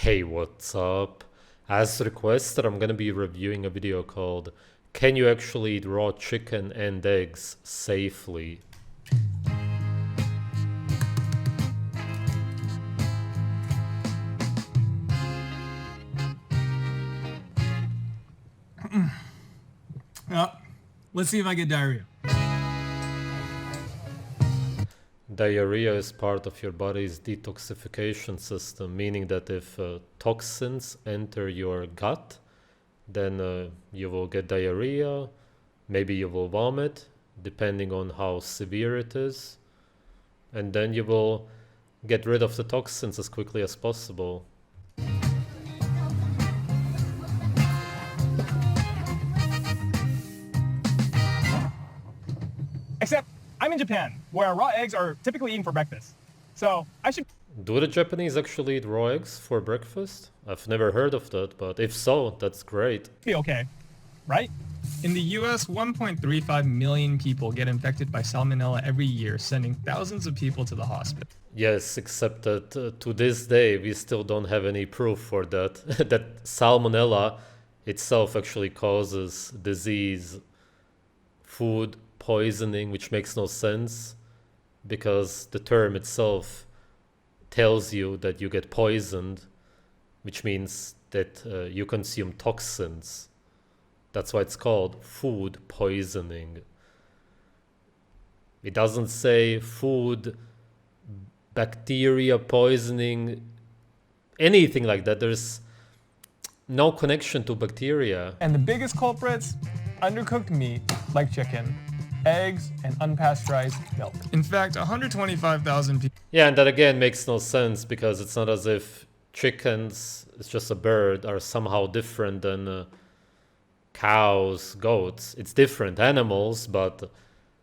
Hey, what's up? As requested, I'm gonna be reviewing a video called Can You Actually Eat Raw Chicken and Eggs Safely? Let's see if I get diarrhea. Diarrhea is part of your body's detoxification system, meaning that if toxins enter your gut, then you will get diarrhea, maybe you will vomit, depending on how severe it is, and then you will get rid of the toxins as quickly as possible. Except I'm in Japan, where raw eggs are typically eaten for breakfast. So I should Do the Japanese actually eat raw eggs for breakfast? I've never heard of that, but if so, that's great. be okay, right? In the US, 1.35 million people get infected by salmonella every year, sending thousands of people to the hospital. Yes, except that to this day we still don't have any proof for that. That salmonella itself actually causes disease, food poisoning, which makes no sense because the term itself tells you that you get poisoned, which means that you consume toxins. That's why it's called food poisoning. It doesn't say food bacteria poisoning, anything like that. There's no connection to bacteria. And the biggest culprits, undercooked meat, like chicken, eggs, and unpasteurized milk. In fact, 125,000 people. Yeah, and that again makes no sense because it's not as if chickens, it's just a bird, are somehow different than cows, goats. It's different animals, but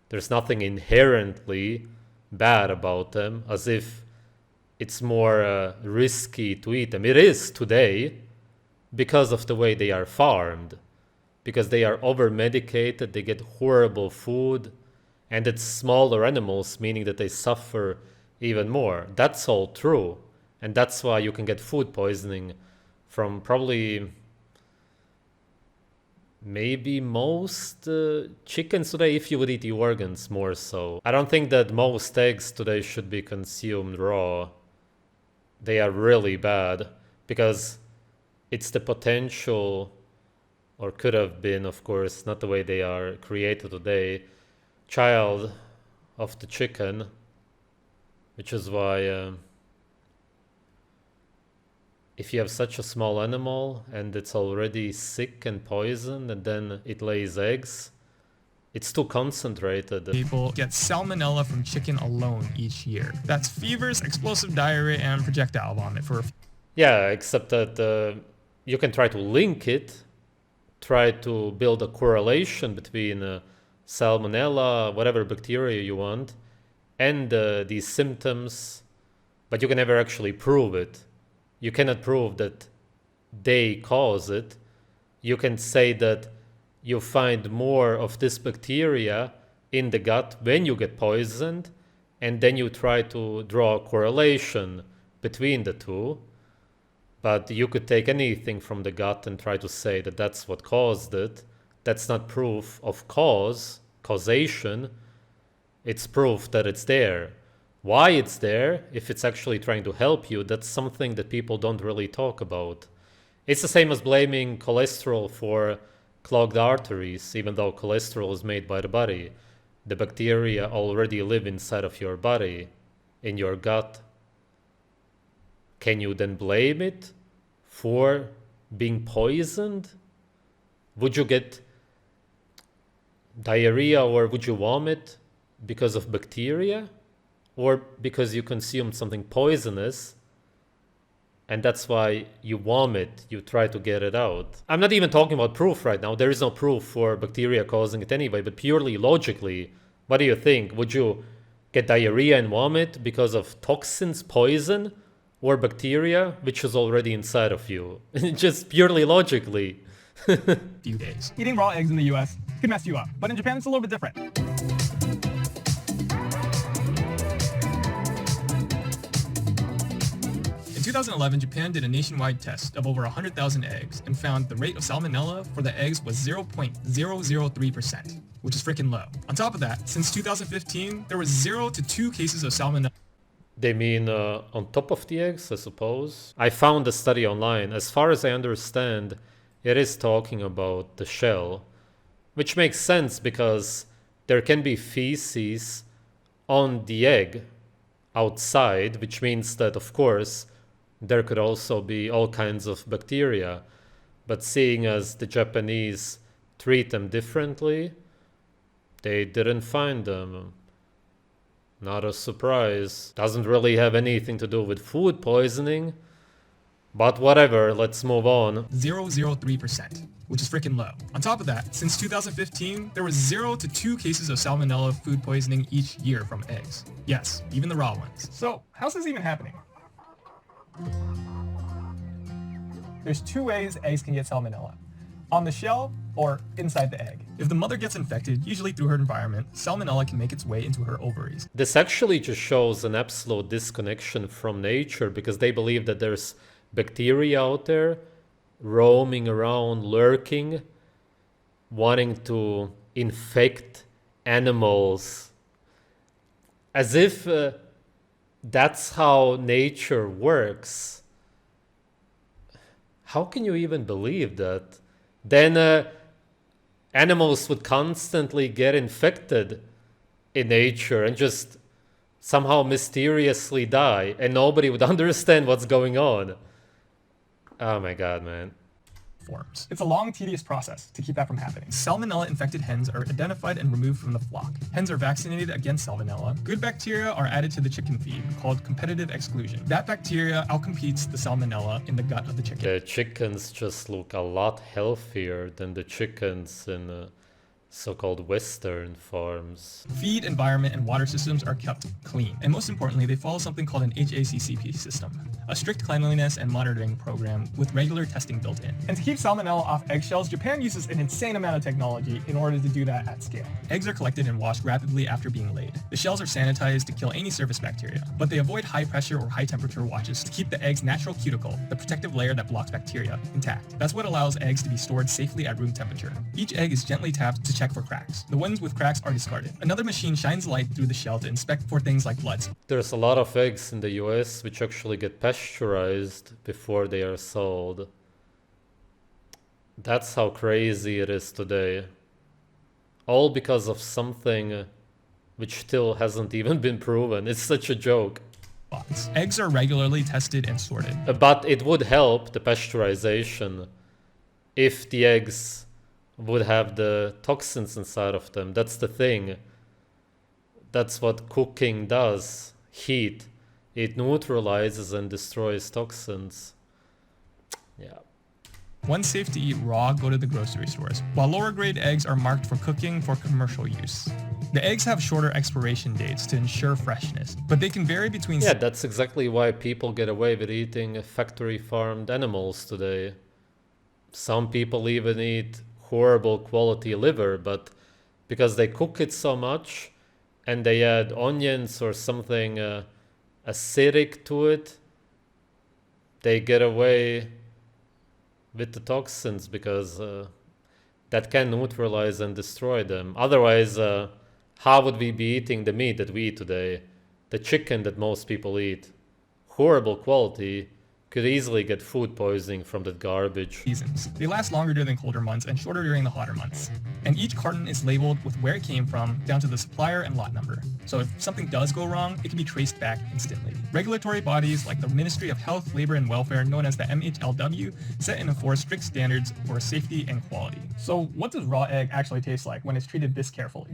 there's nothing inherently bad about them, as if it's more risky to eat them. It is today because of the way they are farmed, because they are over medicated, they get horrible food, and it's smaller animals, meaning that they suffer even more. That's all true, and that's why you can get food poisoning from probably maybe most chickens today, if you would eat the organs more so. I don't think that most eggs today should be consumed raw. They are really bad because it's the potential, or could have been, of course, not the way they are created today, child of the chicken, which is why if you have such a small animal and it's already sick and poisoned and then it lays eggs, it's too concentrated. People get salmonella from chicken alone each year. That's fevers, explosive diarrhea, and projectile vomit for a few. Yeah, except that you can try to link it, try to build a correlation between salmonella, whatever bacteria you want, and these symptoms, but you can never actually prove it. You cannot prove that they cause it. You can say that you find more of this bacteria in the gut when you get poisoned, and then you try to draw a correlation between the two. But you could take anything from the gut and try to say that that's what caused it. That's not proof of causation. It's proof that it's there. Why it's there, if it's actually trying to help you, that's something that people don't really talk about. It's the same as blaming cholesterol for clogged arteries, even though cholesterol is made by the body. The bacteria already live inside of your body, in your gut. Can you then blame it for being poisoned? Would you get diarrhea or would you vomit because of bacteria? Or because you consumed something poisonous and that's why you vomit, you try to get it out. I'm not even talking about proof right now. There is no proof for bacteria causing it anyway, but purely logically, what do you think? Would you get diarrhea and vomit because of toxins, poison, or bacteria, which is already inside of you? Just purely logically. Few days. Eating raw eggs in the US could mess you up, but in Japan it's a little bit different. In 2011, Japan did a nationwide test of over 100,000 eggs and found the rate of salmonella for the eggs was 0.003%, which is freaking low. On top of that, since 2015, there was 0 to 2 cases of salmonella. They mean on top of the eggs, I suppose. I found a study online. As far as I understand, it is talking about the shell, which makes sense because there can be feces on the egg outside, which means that, of course, there could also be all kinds of bacteria. But seeing as the Japanese treat them differently, they didn't find them. Not a surprise. Doesn't really have anything to do with food poisoning. But whatever, let's move on. 0.003%, which is freaking low. On top of that, since 2015, there was 0 to 2 cases of salmonella food poisoning each year from eggs. Yes, even the raw ones. So, how's this even happening? There's 2 ways eggs can get salmonella: on the shell or inside the egg. If the mother gets infected, usually through her environment, salmonella can make its way into her ovaries. This actually just shows an absolute disconnection from nature because they believe that there's bacteria out there roaming around, lurking, wanting to infect animals. As if that's how nature works. How can you even believe that? Then animals would constantly get infected in nature and just somehow mysteriously die, and nobody would understand what's going on. Oh my god, man. Forms. It's a long, tedious process to keep that from happening. Salmonella-infected hens are identified and removed from the flock. Hens are vaccinated against salmonella. Good bacteria are added to the chicken feed, called competitive exclusion. That bacteria outcompetes the salmonella in the gut of the chicken. The chickens just look a lot healthier than the chickens in so-called Western farms. Feed, environment, and water systems are kept clean. And most importantly, they follow something called an HACCP system, a strict cleanliness and monitoring program with regular testing built in. And to keep salmonella off eggshells, Japan uses an insane amount of technology in order to do that at scale. Eggs are collected and washed rapidly after being laid. The shells are sanitized to kill any surface bacteria, but they avoid high pressure or high temperature washes to keep the egg's natural cuticle, the protective layer that blocks bacteria, intact. That's what allows eggs to be stored safely at room temperature. Each egg is gently tapped to check for cracks. The ones with cracks are discarded. Another machine shines light through the shell to inspect for things like bloods. There's a lot of eggs in the US which actually get pasteurized before they are sold. That's how crazy it is today. All because of something which still hasn't even been proven. It's such a joke. Eggs are regularly tested and sorted. But it would help, the pasteurization, if the eggs would have the toxins inside of them. That's the thing. That's what cooking does. Heat. It neutralizes and destroys toxins. Yeah. Once safe to eat raw, go to the grocery stores, while lower grade eggs are marked for cooking for commercial use. The eggs have shorter expiration dates to ensure freshness, but they can vary between... Yeah, that's exactly why people get away with eating factory farmed animals today. Some people even eat horrible quality liver, but because they cook it so much and they add onions or something acidic to it, they get away with the toxins because that can neutralize and destroy them. Otherwise, how would we be eating the meat that we eat today? The chicken that most people eat, horrible quality, could easily get food poisoning from that garbage. Seasons. They last longer during colder months and shorter during the hotter months. And each carton is labeled with where it came from, down to the supplier and lot number. So if something does go wrong, it can be traced back instantly. Regulatory bodies like the Ministry of Health, Labor and Welfare, known as the MHLW, set and enforce strict standards for safety and quality. So what does raw egg actually taste like when it's treated this carefully?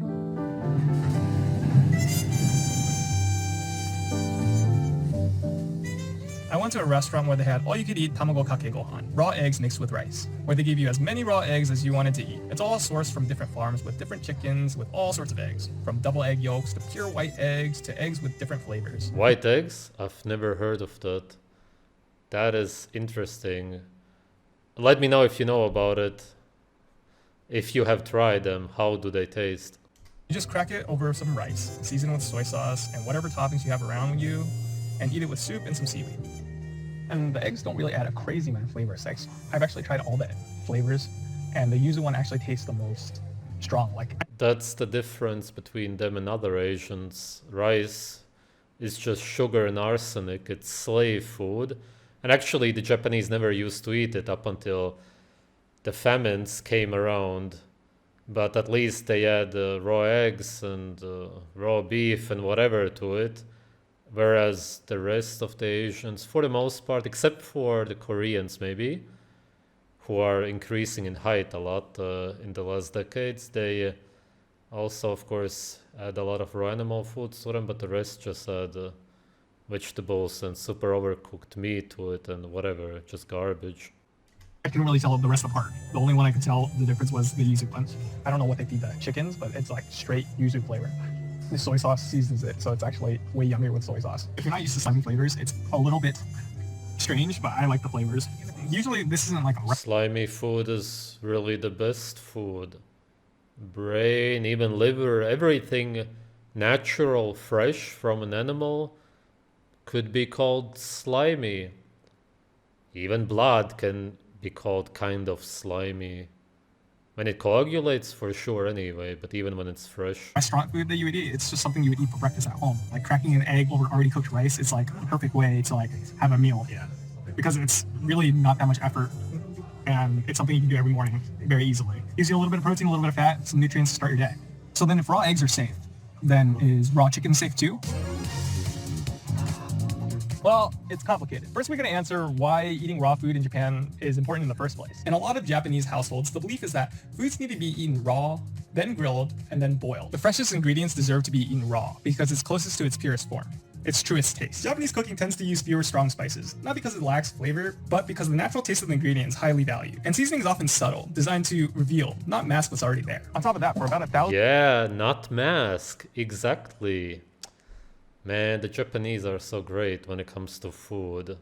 I went to a restaurant where they had all-you-could-eat tamago kake gohan, raw eggs mixed with rice, where they gave you as many raw eggs as you wanted to eat. It's all sourced from different farms with different chickens with all sorts of eggs, from double egg yolks to pure white eggs to eggs with different flavors. White eggs? I've never heard of that. That is interesting. Let me know if you know about it. If you have tried them, how do they taste? You just crack it over some rice, season with soy sauce and whatever toppings you have around you, and eat it with soup and some seaweed. And the eggs don't really add a crazy amount of flavors. I've actually tried all the flavors, and the yuzu one actually tastes the most strong. Like, that's the difference between them and other Asians. Rice is just sugar and arsenic. It's slave food. And actually, the Japanese never used to eat it up until the famines came around. But at least they add raw eggs and raw beef and whatever to it. Whereas the rest of the Asians, for the most part, except for the Koreans maybe, who are increasing in height a lot in the last decades, they also, of course, add a lot of raw animal foods to them, but the rest just add vegetables and super overcooked meat to it and whatever, just garbage. I couldn't really tell the rest apart. The only one I could tell the difference was the yuzu one. I don't know what they feed the chickens, but it's like straight yuzu flavor. The soy sauce seasons it, so it's actually way yummier with soy sauce. If you're not used to slimy flavors, it's a little bit strange, but I like the flavors. Usually this isn't like a... Slimy food is really the best food. Brain, even liver, everything natural, fresh from an animal could be called slimy. Even blood can be called kind of slimy. When it coagulates, for sure anyway, but even when it's fresh. Restaurant food that you would eat, it's just something you would eat for breakfast at home. Like cracking an egg over already cooked rice, it's like a perfect way to like have a meal. Yeah. Because it's really not that much effort, and it's something you can do every morning very easily. Gives you a little bit of protein, a little bit of fat, some nutrients to start your day. So then if raw eggs are safe, then is raw chicken safe too? Well, it's complicated. First, we're going to answer why eating raw food in Japan is important in the first place. In a lot of Japanese households, the belief is that foods need to be eaten raw, then grilled, and then boiled. The freshest ingredients deserve to be eaten raw because it's closest to its purest form, its truest taste. Japanese cooking tends to use fewer strong spices, not because it lacks flavor, but because the natural taste of the ingredient is highly valued. And seasoning is often subtle, designed to reveal, not mask what's already there. On top of that, for about 1,000... Yeah, not mask, exactly. Man, the Japanese are so great when it comes to food.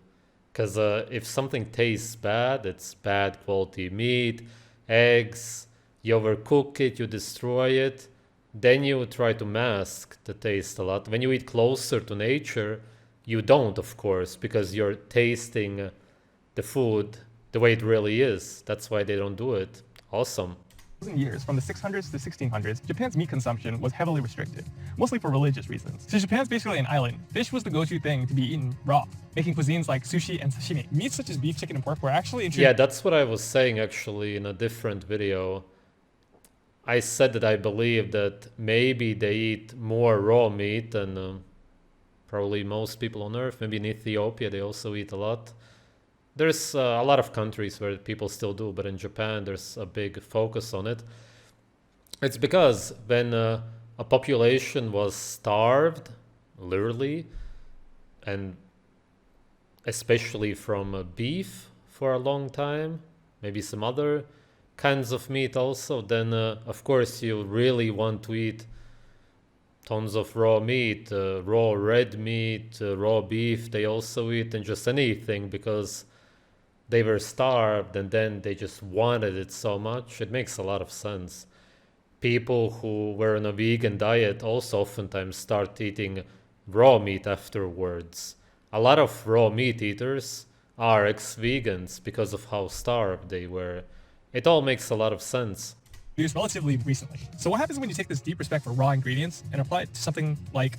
Because if something tastes bad, it's bad quality meat, eggs, you overcook it, you destroy it, then you try to mask the taste a lot. When you eat closer to nature, you don't, of course, because you're tasting the food the way it really is. That's why they don't do it. Awesome. Years, from the 600s to 1600s, Japan's meat consumption was heavily restricted, mostly for religious reasons. Since Japan's basically an island, fish was the go-to thing to be eaten raw, making cuisines like sushi and sashimi. Meats such as beef, chicken, and pork were actually introduced... Yeah, that's what I was saying actually in a different video. I said that I believe that maybe they eat more raw meat than probably most people on Earth. Maybe in Ethiopia they also eat a lot. There's a lot of countries where people still do, but in Japan there's a big focus on it. It's because when a population was starved, literally, and especially from beef for a long time, maybe some other kinds of meat also, then of course you really want to eat tons of raw meat, raw red meat, raw beef they also eat, and just anything because they were starved and then they just wanted it so much. It makes a lot of sense. People who were on a vegan diet also oftentimes start eating raw meat afterwards. A lot of raw meat eaters are ex-vegans because of how starved they were. It all makes a lot of sense. Used relatively recently. So what happens when you take this deep respect for raw ingredients and apply it to something like...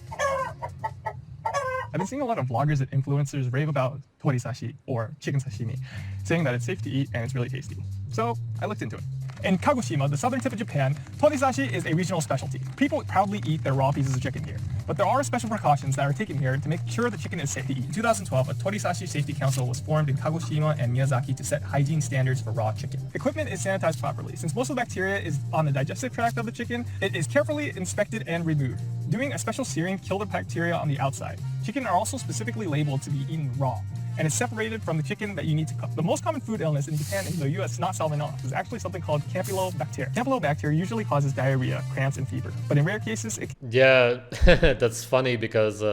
I've been seeing a lot of vloggers and influencers rave about torisashi, or chicken sashimi, saying that it's safe to eat and it's really tasty. So I looked into it. In Kagoshima, the southern tip of Japan, torisashi is a regional specialty. People proudly eat their raw pieces of chicken here. But there are special precautions that are taken here to make sure the chicken is safe to eat. In 2012, a torisashi safety council was formed in Kagoshima and Miyazaki to set hygiene standards for raw chicken. Equipment is sanitized properly. Since most of the bacteria is on the digestive tract of the chicken, it is carefully inspected and removed. Doing a special searing killed the bacteria on the outside. Chicken are also specifically labeled to be eaten raw, and is separated from the chicken that you need to cook. The most common food illness in Japan and the US is not salmonella. It's actually something called Campylobacter. Campylobacter usually causes diarrhea, cramps, and fever, but in rare cases it... Yeah, that's funny because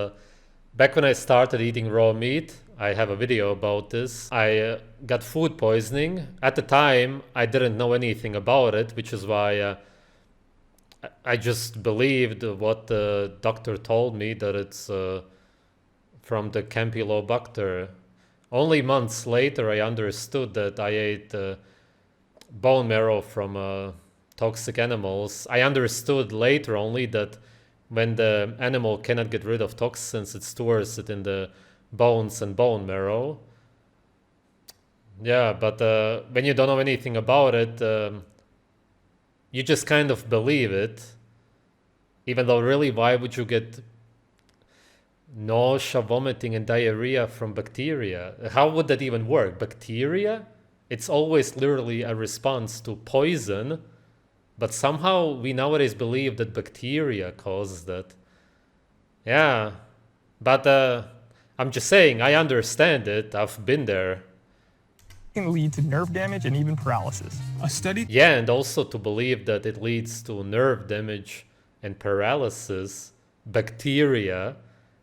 back when I started eating raw meat, I have a video about this. I got food poisoning. At the time, I didn't know anything about it, which is why I just believed what the doctor told me, that it's from the Campylobacter. Only months later, I understood that I ate bone marrow from toxic animals. I understood later only that when the animal cannot get rid of toxins, it stores it in the bones and bone marrow. Yeah, but when you don't know anything about it, you just kind of believe it. Even though, really, why would you get nausea, vomiting, and diarrhea from bacteria? How would that even work? Bacteria? It's always literally a response to poison, but somehow we nowadays believe that bacteria causes that. Yeah, but I'm just saying, I understand it. I've been there. Can lead to nerve damage and even paralysis. A study Yeah, and also to believe that it leads to nerve damage and paralysis, bacteria.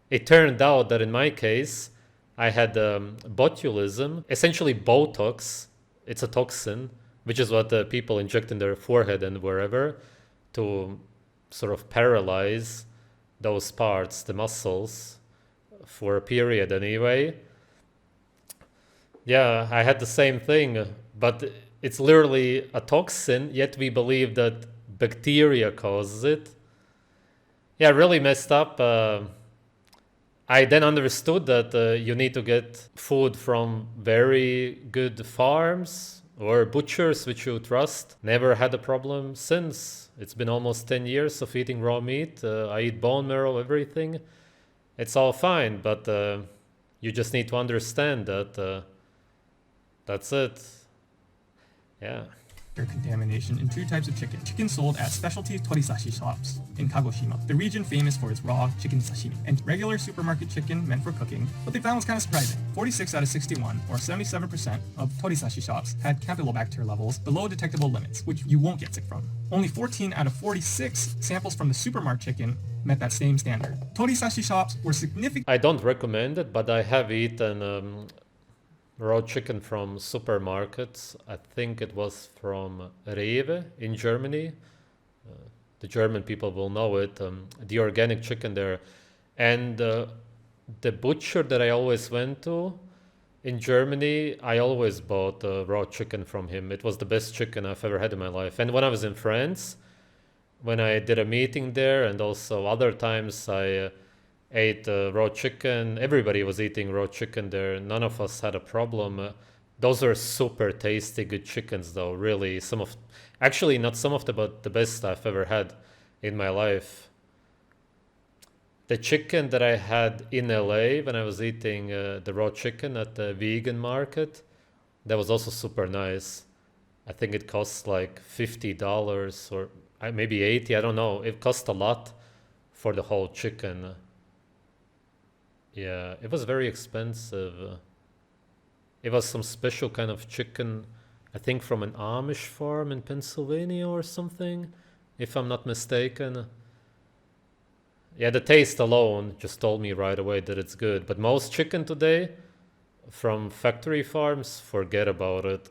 It turned out that in my case, I had botulism, essentially Botox. It's a toxin, which is what people inject in their forehead and wherever to sort of paralyze those parts, the muscles, for a period anyway. Yeah, I had the same thing, but it's literally a toxin, yet we believe that bacteria causes it. Yeah, really messed up. I then understood that you need to get food from very good farms or butchers which you trust. Never had a problem since. It's been almost 10 years of eating raw meat. I eat bone marrow, everything. It's all fine, but you just need to understand that that's it. Yeah. contamination in two types of chicken. Chicken sold at specialty torisashi shops in Kagoshima, the region famous for its raw chicken sashimi, and regular supermarket chicken meant for cooking. What they found was kind of surprising. 46 out of 61, or 77% of torisashi shops had campylobacter levels below detectable limits, which you won't get sick from. Only 14 out of 46 samples from the supermarket chicken met that same standard. Torisashi shops were significant. I don't recommend it, but I have eaten raw chicken from supermarkets. I think it was from Rewe in Germany. The German people will know it. The organic chicken there. And the butcher that I always went to in Germany, I always bought raw chicken from him. It was the best chicken I've ever had in my life. And when I was in France, when I did a meeting there, and also other times I ate raw chicken. Everybody was eating raw chicken there. None of us had a problem. Those are super tasty, good chickens, though. Really, actually not some of them, but the best I've ever had in my life. The chicken that I had in LA when I was eating the raw chicken at the vegan market, that was also super nice. I think it costs like $50 or maybe 80. I don't know. It cost a lot for the whole chicken. Yeah, it was very expensive. It was some special kind of chicken, I think from an Amish farm in Pennsylvania or something, if I'm not mistaken. Yeah, the taste alone just told me right away that it's good. But most chicken today from factory farms, forget about it.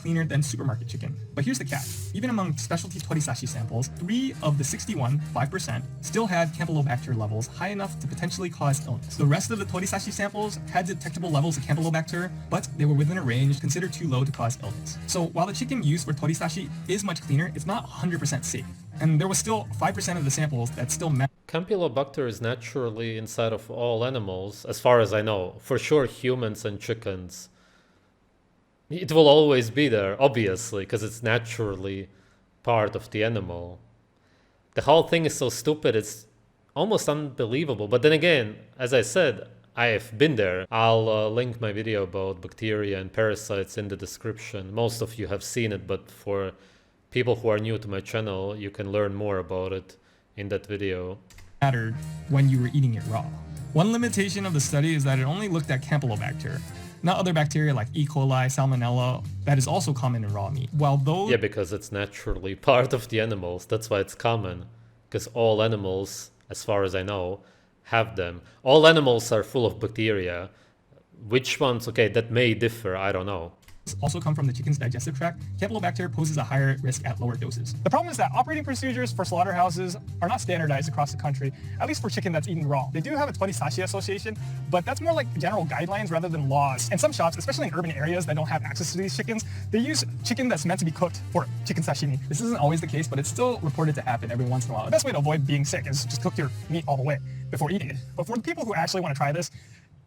Cleaner than supermarket chicken. But here's the catch. Even among specialty torisashi samples, 3 of the 61, 5%, still had campylobacter levels high enough to potentially cause illness. The rest of the torisashi samples had detectable levels of campylobacter, but they were within a range considered too low to cause illness. So while the chicken used for torisashi is much cleaner, it's not 100% safe. And there was still 5% of the samples that still met. Campylobacter is naturally inside of all animals, as far as I know. For sure, humans and chickens. It will always be there, obviously, because it's naturally part of the animal. The whole thing is so stupid, it's almost unbelievable. But then again, as I said, I have been there. I'll link my video about bacteria and parasites in the description. Most of you have seen it, but for people who are new to my channel, you can learn more about it in that video. Mattered when you were eating it raw. One limitation of the study is that it only looked at campylobacter, not other bacteria like E. coli, salmonella, that is also common in raw meat. While those... Yeah, because it's naturally part of the animals. That's why it's common. Because all animals, as far as I know, have them. All animals are full of bacteria. Which ones, okay, that may differ, I don't know. risks also come from the chicken's digestive tract. Campylobacter poses a higher risk at lower doses. The problem is that operating procedures for slaughterhouses are not standardized across the country, at least for chicken that's eaten raw. They do have a Torisashi association, but that's more like general guidelines rather than laws. And some shops, especially in urban areas that don't have access to these chickens, they use chicken that's meant to be cooked for chicken sashimi. This isn't always the case, but it's still reported to happen every once in a while. The best way to avoid being sick is just cook your meat all the way before eating it. But for the people who actually want to try this,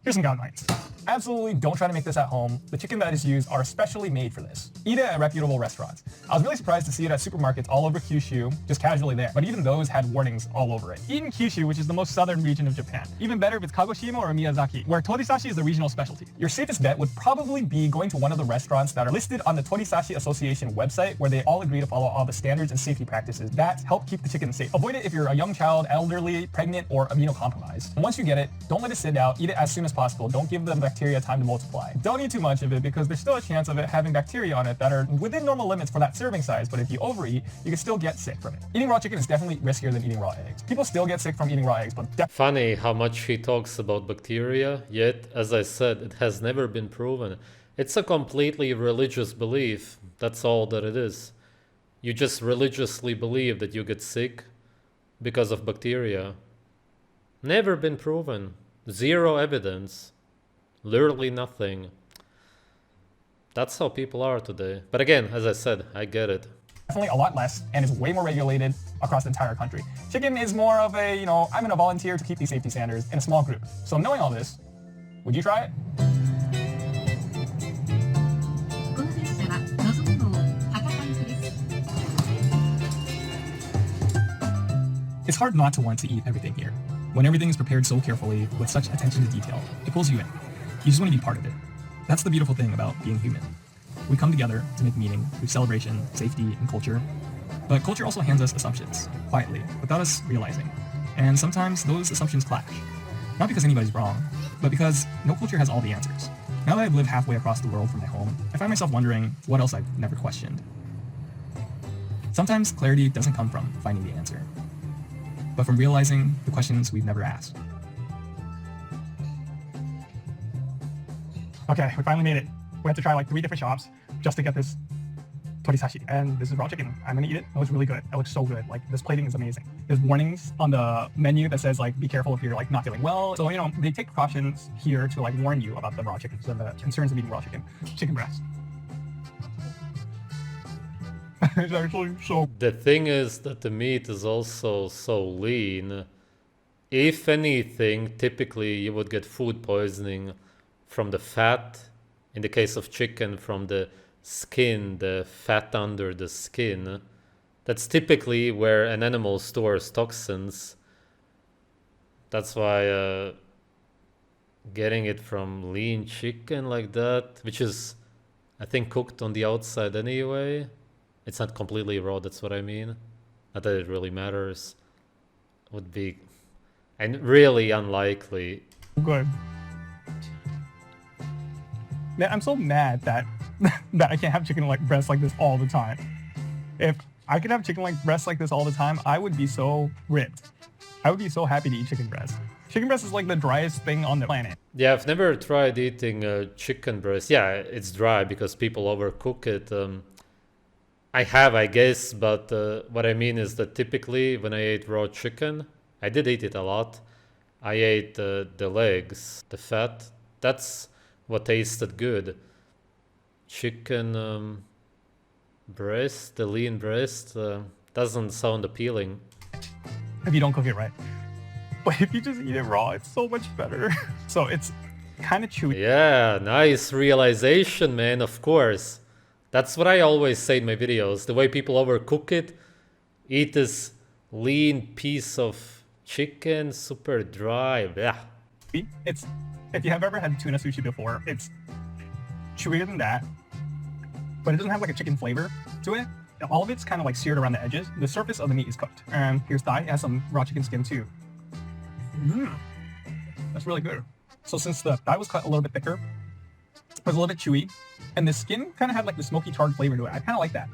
here's some guidelines. Absolutely don't try to make this at home. The chicken that is used are specially made for this. Eat it at reputable restaurants. I was really surprised to see it at supermarkets all over Kyushu, just casually there, but even those had warnings all over it. Eat in Kyushu, which is the most southern region of Japan. Even better if it's Kagoshima or Miyazaki, where torisashi is the regional specialty. Your safest bet would probably be going to one of the restaurants that are listed on the Torisashi Association website, where they all agree to follow all the standards and safety practices that help keep the chicken safe. Avoid it if you're a young child, elderly, pregnant, or immunocompromised. And once you get it, don't let it sit out. Eat it as soon as possible. Don't give the bacteria time to multiply. Don't eat too much of it because there's still a chance of it having bacteria on it that are within normal limits for that serving size, but if you overeat, you can still get sick from it. Eating raw chicken is definitely riskier than eating raw eggs. People still get sick from eating raw eggs, but Funny how much he talks about bacteria, yet, as I said, it has never been proven. It's a completely religious belief. That's all that it is. You just religiously believe that you get sick because of bacteria. Never been proven. Zero evidence. Literally nothing. That's how people are today. But again, as I said, I get it. definitely a lot less and is way more regulated across the entire country. Chicken is more of a, I'm going to volunteer to keep these safety standards in a small group. So knowing all this, would you try it? It's hard not to want to eat everything here. When everything is prepared so carefully, with such attention to detail, it pulls you in. You just want to be part of it. That's the beautiful thing about being human. We come together to make meaning through celebration, safety, and culture. But culture also hands us assumptions, quietly, without us realizing. And sometimes those assumptions clash. Not because anybody's wrong, but because no culture has all the answers. Now that I've lived halfway across the world from my home, I find myself wondering what else I've never questioned. Sometimes clarity doesn't come from finding the answer, but from realizing the questions we've never asked. Okay, we finally made it. We had to try like 3 different shops just to get this torisashi. And this is raw chicken. I'm gonna eat it. It looks really good. It looks so good. Like, this plating is amazing. There's warnings on the menu that says like, be careful if you're like not feeling well. So, they take precautions here to like warn you about the raw chicken and the concerns of eating raw chicken. Chicken breast. It's actually so... The thing is that the meat is also so lean. If anything, typically you would get food poisoning from the fat. In the case of chicken, from the skin, the fat under the skin. That's typically where an animal stores toxins. That's why getting it from lean chicken like that, which is, I think, cooked on the outside anyway. It's not completely raw, that's what I mean. Not that it really matters. Would be and really unlikely. Good. Man, I'm so mad that that I can't have chicken like breasts like this all the time. If I could have chicken like breasts like this all the time, I would be so ripped. I would be so happy to eat chicken breast. Chicken breast is like the driest thing on the planet. Yeah, I've never tried eating chicken breast. Yeah, it's dry because people overcook it. I have, I guess, but what I mean is that typically when I ate raw chicken, I did eat it a lot. I ate the legs, the fat. That's what tasted good. Chicken breast, the lean breast, doesn't sound appealing. If you don't cook it right. But if you just eat it raw, it's so much better. So it's kind of chewy. Yeah, nice realization, man, of course. That's what I always say in my videos. The way people overcook it, eat this lean piece of chicken, super dry. Yeah. It's, if you have ever had tuna sushi before, it's chewier than that, but it doesn't have like a chicken flavor to it. All of it's kind of like seared around the edges. The surface of the meat is cooked. And here's thigh. It has some raw chicken skin too. That's really good. So since the thigh was cut a little bit thicker, it was a little bit chewy, and the skin kind of had like the smoky charred flavor to it. I kind of like that.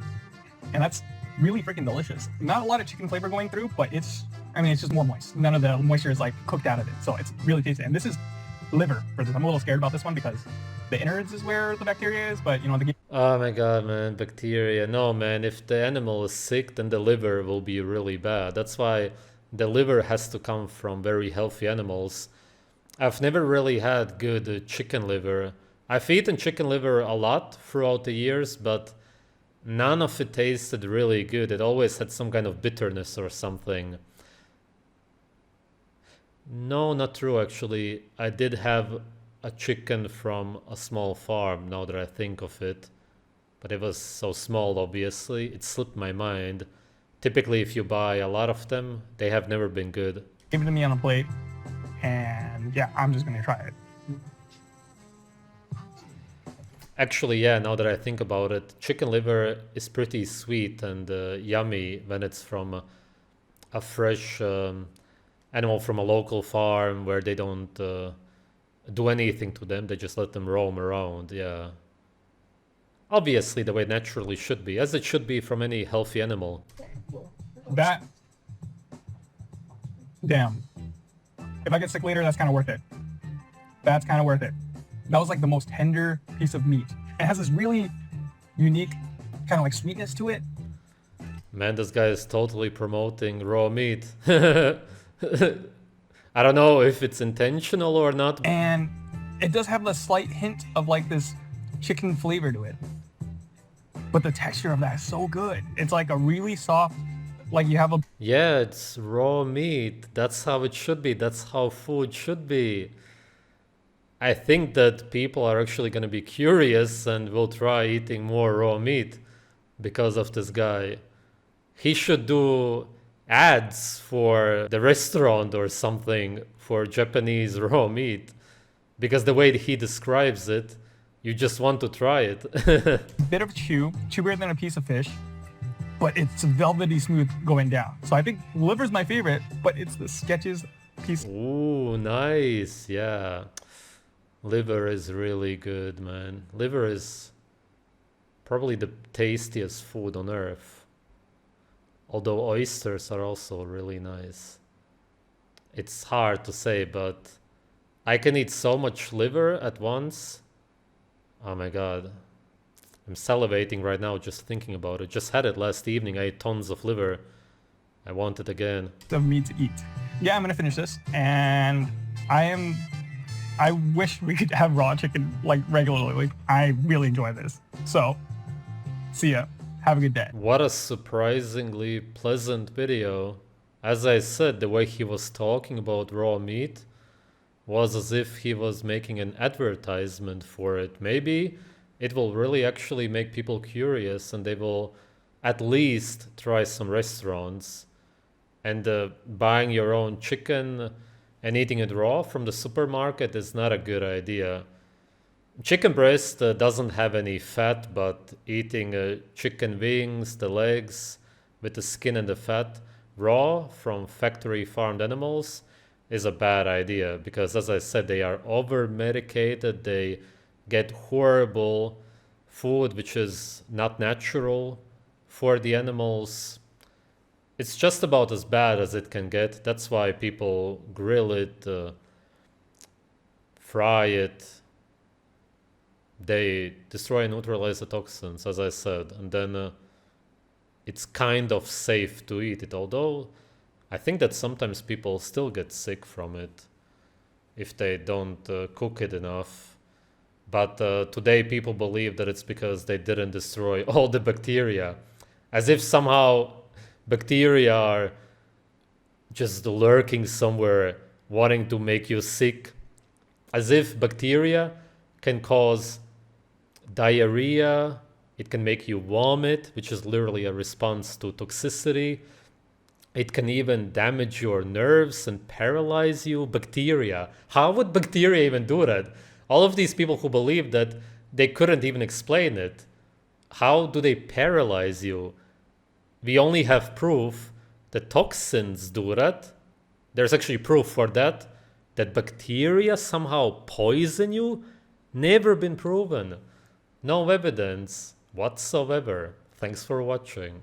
And that's really freaking delicious. Not a lot of chicken flavor going through, but it's just more moist. None of the moisture is like cooked out of it. So it's really tasty. And this is liver for this. I'm a little scared about this one because The innards is where the bacteria is, but the Oh my god, man, bacteria. No, man, if the animal is sick, then the liver will be really bad. That's why the liver has to come from very healthy animals. I've never really had good chicken liver. I've eaten chicken liver a lot throughout the years, but none of it tasted really good. It always had some kind of bitterness or something. No, not true, actually. I did have a chicken from a small farm, now that I think of it. But it was so small, obviously. It slipped my mind. Typically, if you buy a lot of them, they have never been good. gave it to me on a plate, and yeah, I'm just gonna try it. Actually, yeah, now that I think about it, chicken liver is pretty sweet and yummy when it's from a fresh animal from a local farm where they don't do anything to them. They just let them roam around, yeah. Obviously, the way it naturally should be, as it should be from any healthy animal. Damn. If I get sick later, that's kind of worth it. That's kind of worth it. That was like the most tender piece of meat. It has this really unique kind of like sweetness to it. Man, this guy is totally promoting raw meat. I don't know if it's intentional or not. And it does have a slight hint of like this chicken flavor to it. But the texture of that is so good. It's like a really soft, like you have a... Yeah, it's raw meat. That's how it should be. That's how food should be. I think that people are actually going to be curious and will try eating more raw meat because of this guy. He should do ads for the restaurant or something for Japanese raw meat, because the way he describes it, you just want to try it. bit of chewier than a piece of fish, but it's velvety smooth going down. So I think liver's my favorite, but it's the sketches piece. Ooh, nice. Yeah. Liver is really good, man. Liver is probably the tastiest food on earth. Although oysters are also really nice. It's hard to say, but I can eat so much liver at once. Oh my god. I'm salivating right now just thinking about it. Just had it last evening. I ate tons of liver. I want it again. Of meat to eat. Yeah, I'm gonna finish this, and I wish we could have raw chicken like regularly. I really enjoy this. So, see ya. Have a good day. What a surprisingly pleasant video. As I said, the way he was talking about raw meat was as if he was making an advertisement for it. Maybe it will really actually make people curious and they will at least try some restaurants. And buying your own chicken and eating it raw from the supermarket is not a good idea. Chicken breast doesn't have any fat, but eating chicken wings, the legs, with the skin and the fat, raw from factory farmed animals is a bad idea, because as I said, they are over medicated, they get horrible food which is not natural for the animals. It's just about as bad as it can get. That's why people grill it, fry it. They destroy and neutralize the toxins, as I said. And then it's kind of safe to eat it. Although I think that sometimes people still get sick from it if they don't cook it enough. But today people believe that it's because they didn't destroy all the bacteria. As if somehow bacteria are just lurking somewhere wanting to make you sick. As if bacteria can cause diarrhea, it can make you vomit, which is literally a response to toxicity. It can even damage your nerves and paralyze you. Bacteria. How would bacteria even do that? All of these people who believe that, they couldn't even explain it. How do they paralyze you? We only have proof that toxins do that. There's actually proof for that. That bacteria somehow poison you? Never been proven. No evidence whatsoever. Thanks for watching.